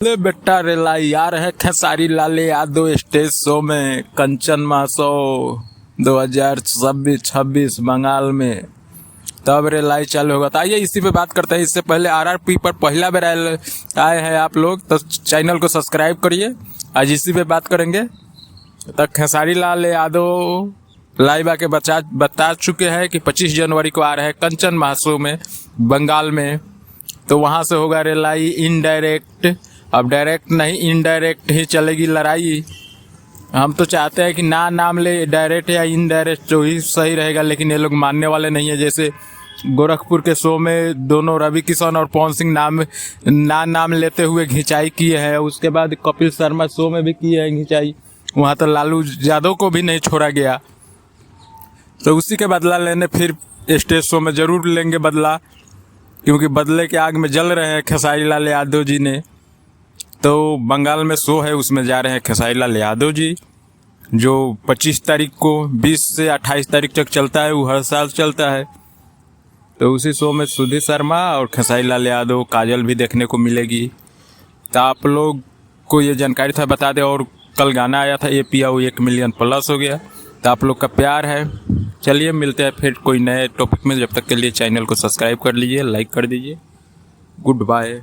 ले बेटा रेलाई यार है खेसारी लाल यादव स्टेज शो में कंचन महोत्सव 2026 बंगाल में तब रेलाई चालू होगा। तो आइए इसी पे बात करते हैं। इससे पहले आरआरपी पर पहला बार आए हैं आप लोग तो चैनल को सब्सक्राइब करिए। आज इसी पे बात करेंगे। तो खेसारी लाल यादव लाइव आके बता चुके हैं कि 25 जनवरी को आ रहे हैं कंचन महोत्सव में बंगाल में। तो वहाँ से होगा रेलाई इनडायरेक्ट। अब डायरेक्ट नहीं इनडायरेक्ट ही चलेगी लड़ाई। हम तो चाहते हैं कि ना नाम ले डायरेक्ट या इनडायरेक्ट जो ही सही रहेगा, लेकिन ये लोग मानने वाले नहीं है। जैसे गोरखपुर के शो में दोनों रवि किशन और पवन सिंह नाम लेते हुए घिंचाई किए हैं। उसके बाद कपिल शर्मा शो में भी किए हैं घिंचाई। वहाँ तो लालू यादव को भी नहीं छोड़ा गया। तो उसी के बदला लेने फिर स्टेज शो में जरूर लेंगे बदला, क्योंकि बदले के आग में जल रहे हैं खेसारी लाल यादव जी ने। तो बंगाल में शो है, उसमें जा रहे हैं खेसारी लाल यादव जी, जो 25 तारीख को 20 से 28 तारीख तक चलता है। वो हर साल चलता है। तो उसी शो में सुधीर शर्मा और खेसारी लाल यादव, काजल भी देखने को मिलेगी। तो आप लोग को ये जानकारी था बता दें। और कल गाना आया था ये पिया वो 1 मिलियन प्लस हो गया। तो आप लोग का प्यार है। चलिए मिलते हैं फिर कोई नए टॉपिक में। जब तक के लिए चैनल को सब्सक्राइब कर लीजिए, लाइक कर दीजिए। Good bye.